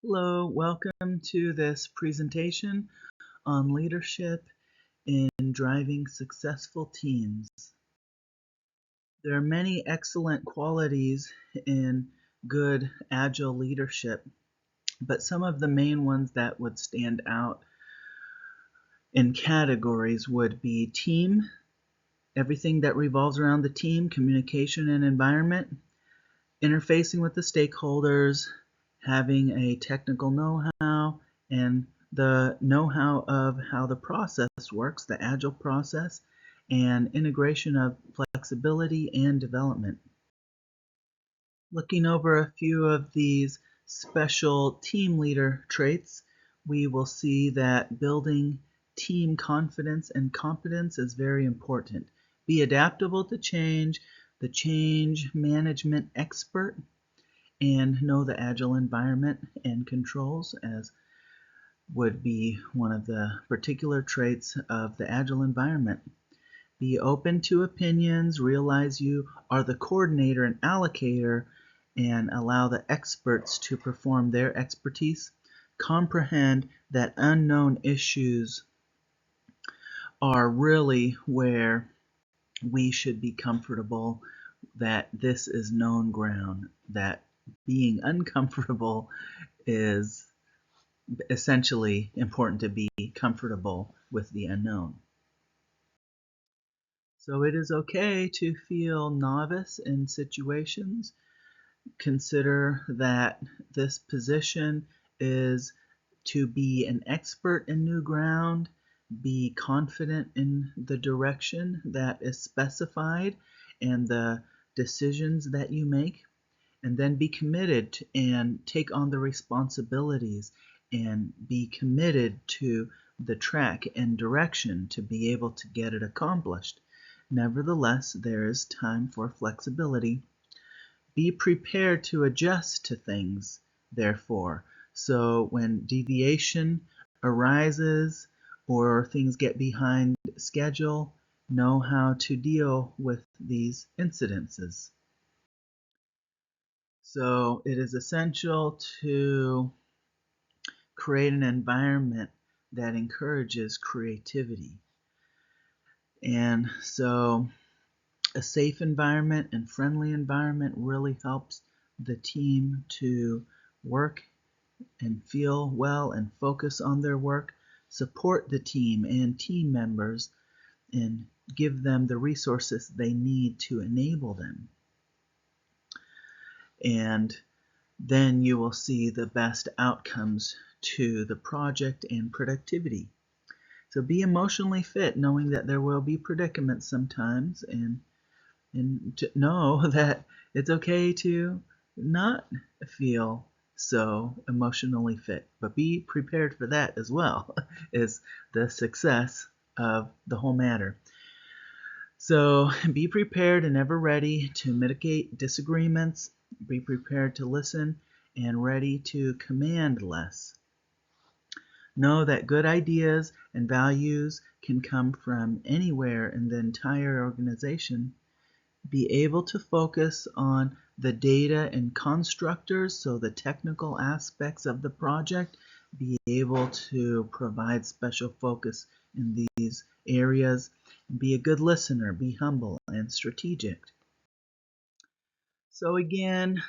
Hello, welcome to this presentation on leadership in driving successful teams. There are many excellent qualities in good agile leadership, but some of the main ones that would stand out in categories would be team, everything that revolves around the team, communication and environment, interfacing with the stakeholders, having a technical know-how, and the know-how of how the process works, the agile process, and integration of flexibility and development. Looking over a few of these special team leader traits, we will see that building team confidence and competence is very important. Be adaptable to change, the change management expert, and know the agile environment and controls, as would be one of the particular traits of the agile environment. Be open to opinions, realize you are the coordinator and allocator, and allow the experts to perform their expertise. Comprehend that unknown issues are really where we should be comfortable, that this is known ground, that being uncomfortable is essentially important to be comfortable with the unknown. So it is okay to feel novice in situations. Consider that this position is to be an expert in new ground, be confident in the direction that is specified and the decisions that you make, and then be committed and take on the responsibilities and be committed to the track and direction to be able to get it accomplished. Nevertheless, there is time for flexibility. Be prepared to adjust to things, therefore. So when deviation arises or things get behind schedule, know how to deal with these incidences. So it is essential to create an environment that encourages creativity. And so a safe environment and friendly environment really helps the team to work and feel well and focus on their work, support the team and team members, and give them the resources they need to enable them. And then you will see the best outcomes to the project and productivity. So be emotionally fit, knowing that there will be predicaments sometimes, and to know that it's okay to not feel so emotionally fit, but be prepared for that as well, is the success of the whole matter. So be prepared and ever ready to mitigate disagreements, be prepared to listen, and ready to command less. Know that good ideas and values can come from anywhere in the entire organization. Be able to focus on the data and constructors, so the technical aspects of the project. Be able to provide special focus in these areas. Be a good listener, be humble and strategic. So again,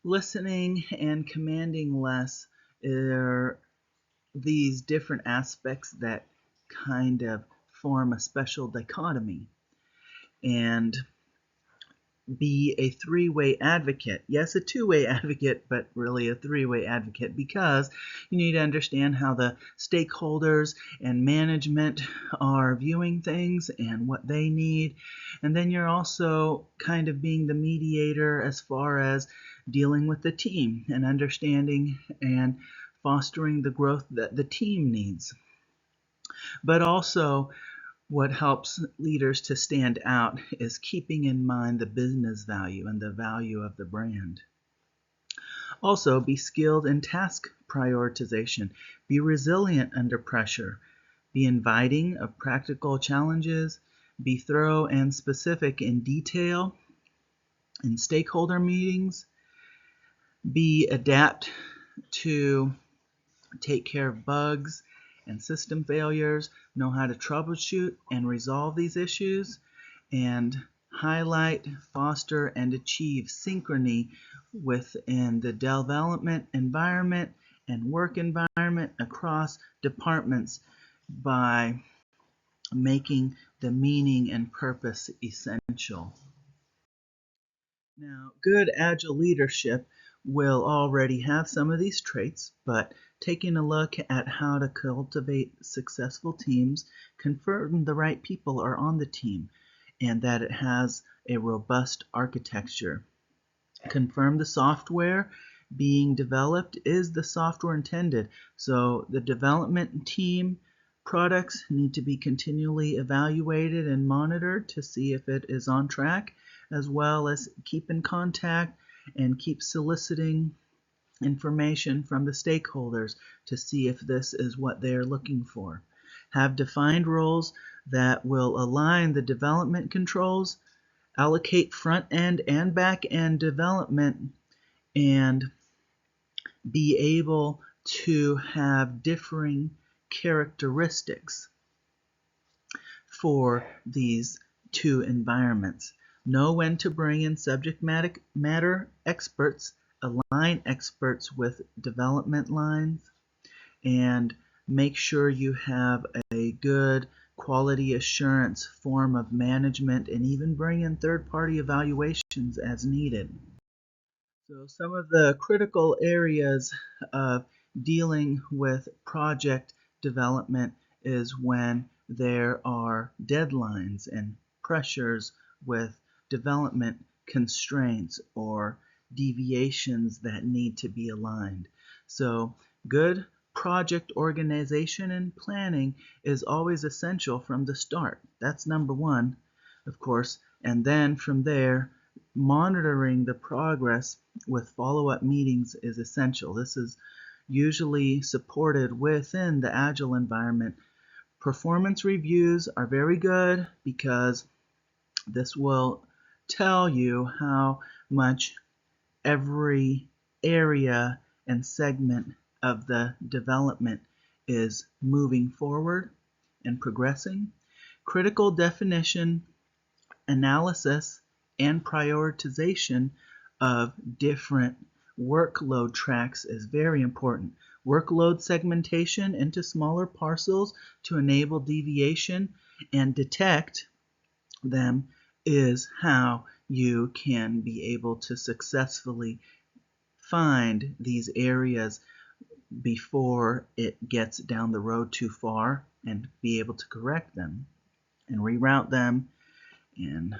listening and commanding less are these different aspects that kind of form a special dichotomy. And be a three-way advocate. Yes, a two-way advocate, but really a three-way advocate, because you need to understand how the stakeholders and management are viewing things and what they need. And then you're also kind of being the mediator as far as dealing with the team and understanding and fostering the growth that the team needs. But also, what helps leaders to stand out is keeping in mind the business value and the value of the brand. Also, be skilled in task prioritization. Be resilient under pressure. Be inviting of practical challenges. Be thorough and specific in detail in stakeholder meetings. Be adept to take care of bugs and system failures, know how to troubleshoot and resolve these issues, and highlight, foster, and achieve synchrony within the development environment and work environment across departments by making the meaning and purpose essential. Now, good Agile leadership will already have some of these traits, but taking a look at how to cultivate successful teams, confirm the right people are on the team, and that it has a robust architecture. Confirm the software being developed is the software intended. So the development team products need to be continually evaluated and monitored to see if it is on track, as well as keep in contact and keep soliciting information from the stakeholders to see if this is what they are looking for. Have defined roles that will align the development controls, allocate front end and back end development, and be able to have differing characteristics for these two environments. Know when to bring in subject matter experts, align experts with development lines, and make sure you have a good quality assurance form of management, and even bring in third-party evaluations as needed. So some of the critical areas of dealing with project development is when there are deadlines and pressures with development constraints or deviations that need to be aligned. So good project organization and planning is always essential from the start. That's number one, of course, and then from there, monitoring the progress with follow-up meetings is essential. This is usually supported within the Agile environment. Performance reviews are very good because this will tell you how much every area and segment of the development is moving forward and progressing. Critical definition, analysis, and prioritization of different workload tracks is very important. Workload segmentation into smaller parcels to enable deviation and detect them is how you can be able to successfully find these areas before it gets down the road too far and be able to correct them and reroute them and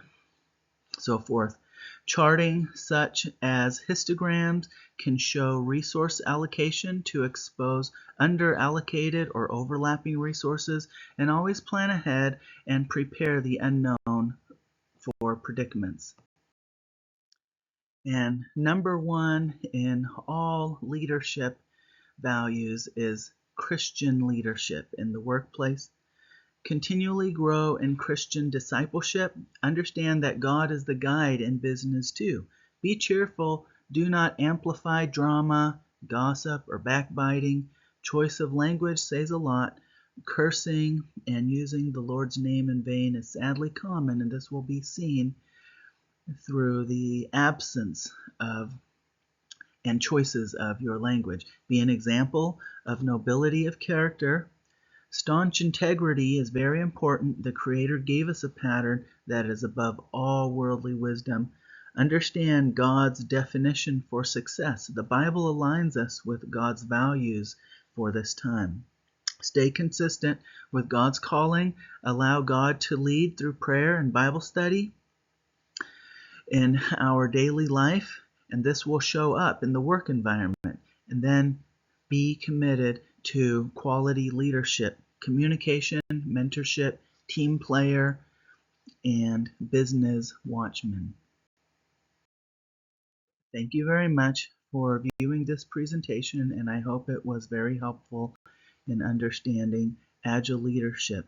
so forth. Charting such as histograms can show resource allocation to expose underallocated or overlapping resources, and always plan ahead and prepare the unknown for predicaments. And number one in all leadership values is Christian leadership in the workplace. Continually grow in Christian discipleship. Understand that God is the guide in business too. Be cheerful. Do not amplify drama, gossip, or backbiting. Choice of language says a lot. Cursing and using the Lord's name in vain is sadly common, and this will be seen through the absence of and choices of your language. Be an example of nobility of character. Staunch integrity is very important. The Creator gave us a pattern that is above all worldly wisdom. Understand God's definition for success. The Bible aligns us with God's values for this time. Stay consistent with God's calling. Allow God to lead through prayer and Bible study in our daily life, and this will show up in the work environment. And then be committed to quality leadership, communication, mentorship, team player, and business watchman. Thank you very much for viewing this presentation, and I hope it was very helpful in understanding Agile leadership.